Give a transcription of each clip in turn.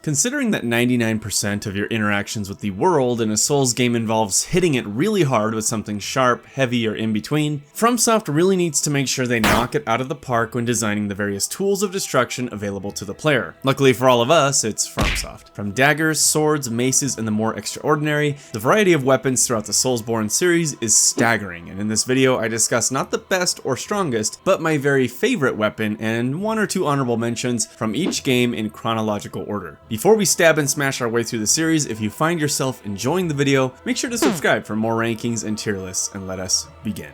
Considering that 99% of your interactions with the world in a Souls game involves hitting it really hard with something sharp, heavy, or in between, FromSoft really needs to make sure they knock it out of the park when designing the various tools of destruction available to the player. Luckily for all of us, it's FromSoft. From daggers, swords, maces, and the more extraordinary, the variety of weapons throughout the Soulsborne series is staggering, and in this video I discuss not the best or strongest, but my very favorite weapon and one or two honorable mentions from each game in chronological order. Before we stab and smash our way through the series, if you find yourself enjoying the video, make sure to subscribe for more rankings and tier lists, and let us begin.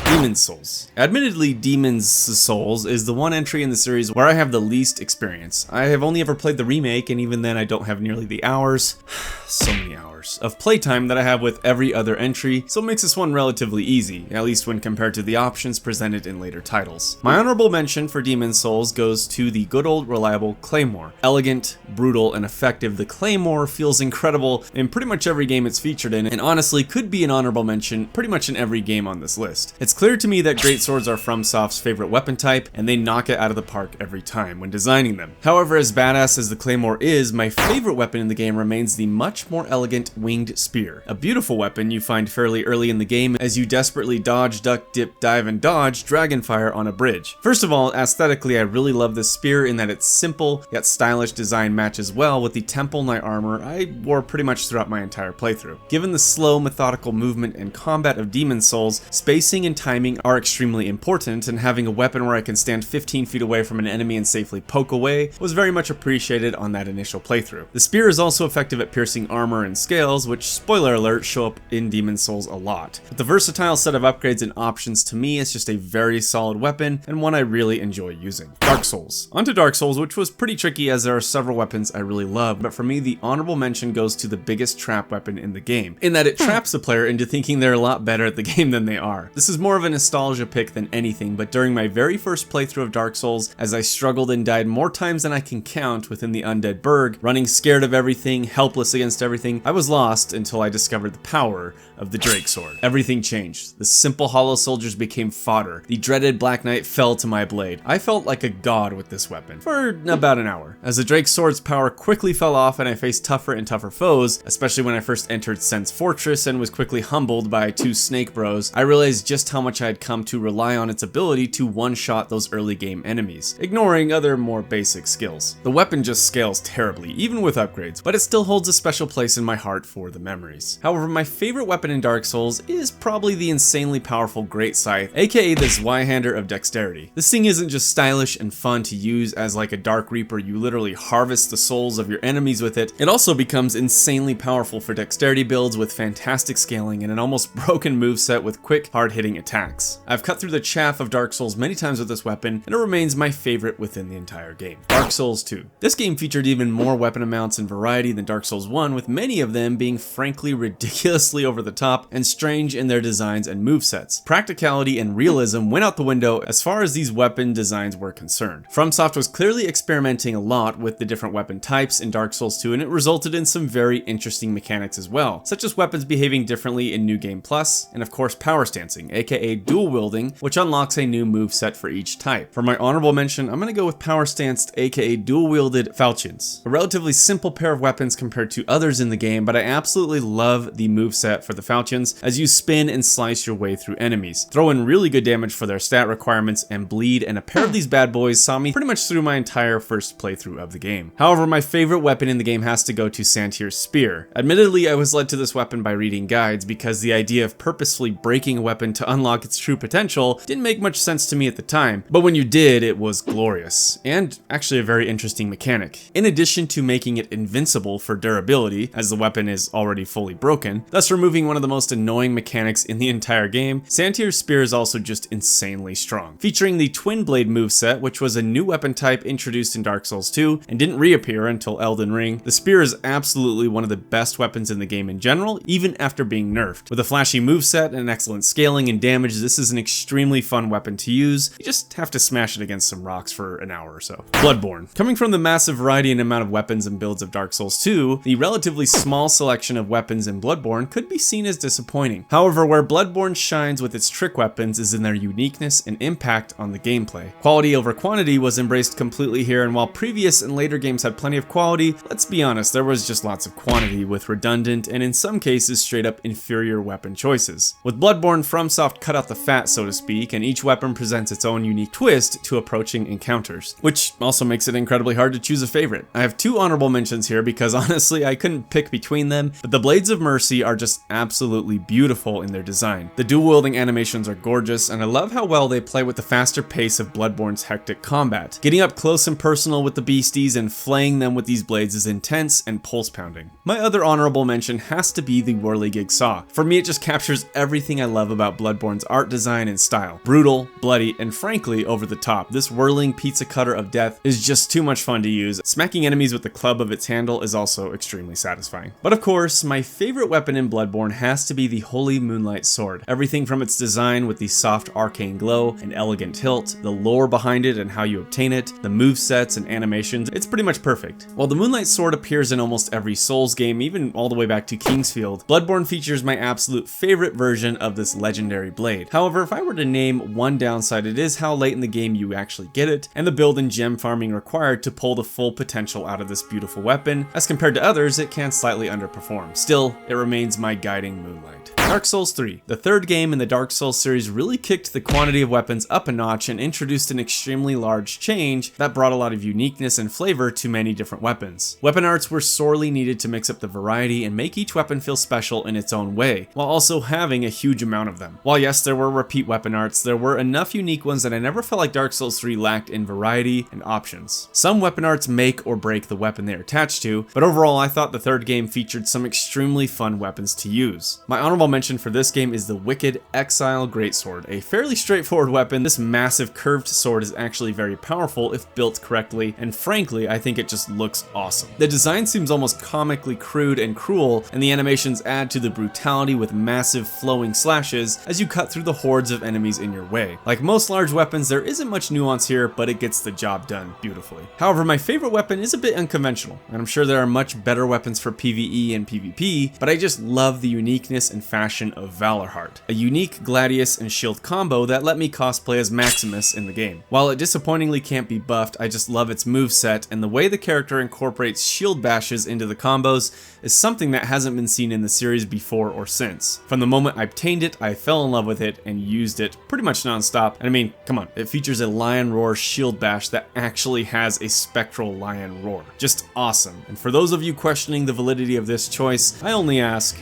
Demon's Souls. Admittedly, Demon's Souls is the one entry in the series where I have the least experience. I have only ever played the remake, and even then I don't have nearly the hours, so many hours, of playtime that I have with every other entry, so it makes this one relatively easy, at least when compared to the options presented in later titles. My honorable mention for Demon's Souls goes to the good old reliable Claymore. Elegant, brutal, and effective, the Claymore feels incredible in pretty much every game it's featured in, and honestly could be an honorable mention pretty much in every game on this list. It's clear to me that greatswords are FromSoft's favorite weapon type, and they knock it out of the park every time when designing them. However, as badass as the Claymore is, my favorite weapon in the game remains the much more elegant winged spear. A beautiful weapon you find fairly early in the game as you desperately dodge, duck, dip, dive, and dodge dragonfire on a bridge. First of all, aesthetically I really love this spear in that its simple yet stylish design matches well with the Temple Knight armor I wore pretty much throughout my entire playthrough. Given the slow, methodical movement and combat of Demon's Souls, spacing and timing are extremely important, and having a weapon where I can stand 15 feet away from an enemy and safely poke away was very much appreciated on that initial playthrough. The spear is also effective at piercing armor and scales, which, spoiler alert, show up in Demon's Souls a lot. With the versatile set of upgrades and options, to me it's just a very solid weapon and one I really enjoy using. Dark Souls. Onto Dark Souls, which was pretty tricky as there are several weapons I really love, but for me the honorable mention goes to the biggest trap weapon in the game, in that it traps the player into thinking they're a lot better at the game than they are. This is more of a nostalgia pick than anything, but during my very first playthrough of Dark Souls, as I struggled and died more times than I can count within the Undead Burg, running scared of everything, helpless against everything, I was lost until I discovered the power of the Drake Sword. Everything changed. The simple hollow soldiers became fodder. The dreaded Black Knight fell to my blade. I felt like a god with this weapon for about an hour, as the Drake Sword's power quickly fell off and I faced tougher and tougher foes, especially when I first entered Sen's Fortress and was quickly humbled by two snake bros. I realized just how much I had come to rely on its ability to one-shot those early game enemies, ignoring other more basic skills. The weapon just scales terribly, even with upgrades, but it still holds a special place in my heart for the memories. However, my favorite weapon in Dark Souls is probably the insanely powerful Great Scythe, aka the Zweihander of Dexterity. This thing isn't just stylish and fun to use as like a Dark Reaper, you literally harvest the souls of your enemies with it. It also becomes insanely powerful for dexterity builds with fantastic scaling and an almost broken moveset with quick, hard-hitting attacks. I've cut through the chaff of Dark Souls many times with this weapon, and it remains my favorite within the entire game. Dark Souls 2. This game featured even more weapon amounts and variety than Dark Souls 1, with many of them being frankly ridiculously over the top and strange in their designs and movesets. Practicality and realism went out the window as far as these weapon designs were concerned. FromSoft was clearly experimenting a lot with the different weapon types in Dark Souls 2, and it resulted in some very interesting mechanics as well, such as weapons behaving differently in New Game Plus, and of course power stancing, aka dual wielding, which unlocks a new moveset for each type. For my honorable mention, I'm gonna go with power stanced, aka dual wielded falchions. A relatively simple pair of weapons compared to others in the game, but I absolutely love the moveset for the falchions as you spin and slice your way through enemies. Throw in really good damage for their stat requirements and bleed, and a pair of these bad boys saw me pretty much through my entire first playthrough of the game. However, my favorite weapon in the game has to go to Santier's Spear. Admittedly, I was led to this weapon by reading guides because the idea of purposefully breaking a weapon to unlock its true potential didn't make much sense to me at the time, but when you did, it was glorious, and actually a very interesting mechanic. In addition to making it invincible for durability, as the weapon is already fully broken, thus removing one of the most annoying mechanics in the entire game, Santier's Spear is also just insanely strong. Featuring the Twin Blade moveset, which was a new weapon type introduced in Dark Souls 2 and didn't reappear until Elden Ring, the spear is absolutely one of the best weapons in the game in general, even after being nerfed. With a flashy moveset and excellent scaling and damage damage, this is an extremely fun weapon to use. You just have to smash it against some rocks for an hour or so. Bloodborne. Coming from the massive variety and amount of weapons and builds of Dark Souls 2, the relatively small selection of weapons in Bloodborne could be seen as disappointing. However, where Bloodborne shines with its trick weapons is in their uniqueness and impact on the gameplay. Quality over quantity was embraced completely here, and while previous and later games had plenty of quality, let's be honest, there was just lots of quantity with redundant and in some cases straight up inferior weapon choices. With Bloodborne, FromSoft cut out the fat, so to speak, and each weapon presents its own unique twist to approaching encounters, which also makes it incredibly hard to choose a favorite. I have two honorable mentions here because honestly I couldn't pick between them, but the Blades of Mercy are just absolutely beautiful in their design. The dual wielding animations are gorgeous, and I love how well they play with the faster pace of Bloodborne's hectic combat. Getting up close and personal with the beasties and flaying them with these blades is intense and pulse pounding. My other honorable mention has to be the Whirligig Saw. For me, it just captures everything I love about Bloodborne's art design and style. Brutal, bloody, and frankly over the top. This whirling pizza cutter of death is just too much fun to use. Smacking enemies with the club of its handle is also extremely satisfying. But of course, my favorite weapon in Bloodborne has to be the Holy Moonlight Sword. Everything from its design with the soft arcane glow and elegant hilt, the lore behind it and how you obtain it, the movesets and animations, it's pretty much perfect. While the Moonlight Sword appears in almost every Souls game, even all the way back to Kingsfield, Bloodborne features my absolute favorite version of this legendary blade. However, if I were to name one downside, it is how late in the game you actually get it, and the build and gem farming required to pull the full potential out of this beautiful weapon. As compared to others, it can slightly underperform. Still, it remains my guiding moonlight. Dark Souls 3. The third game in the Dark Souls series really kicked the quantity of weapons up a notch and introduced an extremely large change that brought a lot of uniqueness and flavor to many different weapons. Weapon arts were sorely needed to mix up the variety and make each weapon feel special in its own way, while also having a huge amount of them. While yes, there were repeat weapon arts, there were enough unique ones that I never felt like Dark Souls 3 lacked in variety and options. Some weapon arts make or break the weapon they're attached to, but overall I thought the third game featured some extremely fun weapons to use. My honorable mention for this game is the Wicked Exile Greatsword, a fairly straightforward weapon. This massive curved sword is actually very powerful if built correctly, and frankly I think it just looks awesome. The design seems almost comically crude and cruel, and the animations add to the brutality with massive flowing slashes as you cut through the hordes of enemies in your way. Like most large weapons, there isn't much nuance here, but it gets the job done beautifully. However, my favorite weapon is a bit unconventional, and I'm sure there are much better weapons for PvE and PvP, but I just love the uniqueness and fashion of Valorheart, a unique Gladius and shield combo that let me cosplay as Maximus in the game. While it disappointingly can't be buffed, I just love its moveset, and the way the character incorporates shield bashes into the combos is something that hasn't been seen in the series before or since. From the moment I obtained it, I fell in love with it and used it pretty much non-stop. And I mean, come on, it features a lion roar shield bash that actually has a spectral lion roar. Just awesome. And for those of you questioning the validity of this choice, I only ask,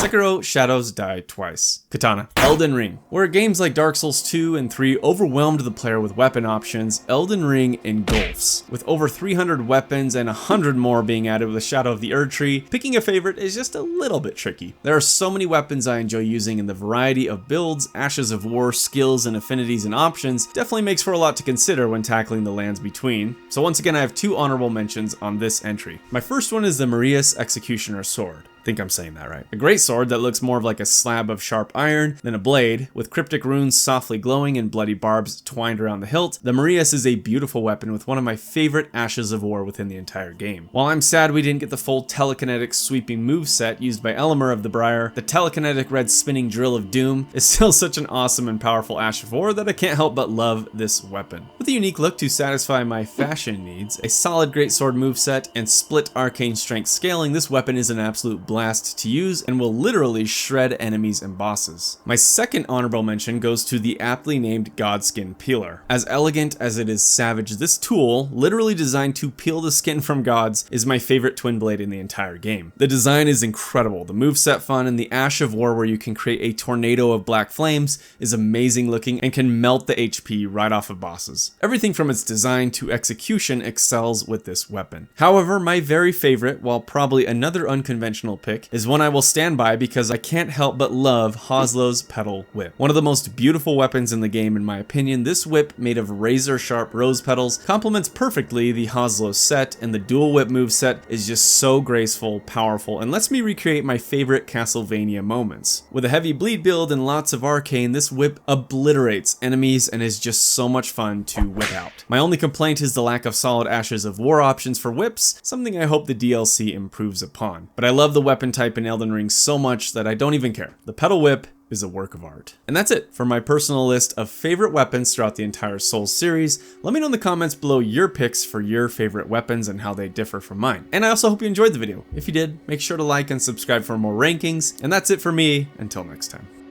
Sekiro Shadows Die Twice. Katana. Elden Ring. Where games like Dark Souls 2 and 3 overwhelmed the player with weapon options, Elden Ring engulfs. With over 300 weapons and 100 more being added with the Shadow of the Erdtree, picking a favorite is just a little bit tricky. There are so many weapons I enjoy using, and the variety of builds, Ashes of War, skills, and affinities and options definitely makes for a lot to consider when tackling the lands between. So once again, I have two honorable mentions on this entry. My first one is the Marius Executioner Sword. I think I'm saying that right. A great sword that looks more of like a slab of sharp iron than a blade, with cryptic runes softly glowing and bloody barbs twined around the hilt. The Marius is a beautiful weapon with one of my favorite Ashes of War within the entire game. While I'm sad we didn't get the full telekinetic sweeping moveset used by Elemer of the Briar, the telekinetic red spinning drill of doom is still such an awesome and powerful Ash of War that I can't help but love this weapon. With a unique look to satisfy my fashion needs, a solid greatsword moveset, and split arcane strength scaling, this weapon is an absolute blast to use and will literally shred enemies and bosses. My second honorable mention goes to the aptly named Godskin Peeler. As elegant as it is savage, this tool, literally designed to peel the skin from gods, is my favorite twin blade in the entire game. The design is incredible, the moveset fun, and the Ash of War where you can create a tornado of black flames is amazing looking and can melt the HP right off of bosses. Everything from its design to execution excels with this weapon. However, my very favorite, while probably another unconventional pick, is one I will stand by because I can't help but love Hoslow's Petal Whip. One of the most beautiful weapons in the game in my opinion, this whip made of razor sharp rose petals complements perfectly the Hoslow set, and the dual whip moveset is just so graceful, powerful, and lets me recreate my favorite Castlevania moments. With a heavy bleed build and lots of arcane, this whip obliterates enemies and is just so much fun to whip out. My only complaint is the lack of solid Ashes of War options for whips, something I hope the DLC improves upon. But I love the weapon type in Elden Ring so much that I don't even care. The Petal Whip is a work of art. And that's it for my personal list of favorite weapons throughout the entire Souls series. Let me know in the comments below your picks for your favorite weapons and how they differ from mine. And I also hope you enjoyed the video. If you did, make sure to like and subscribe for more rankings. And that's it for me. Until next time.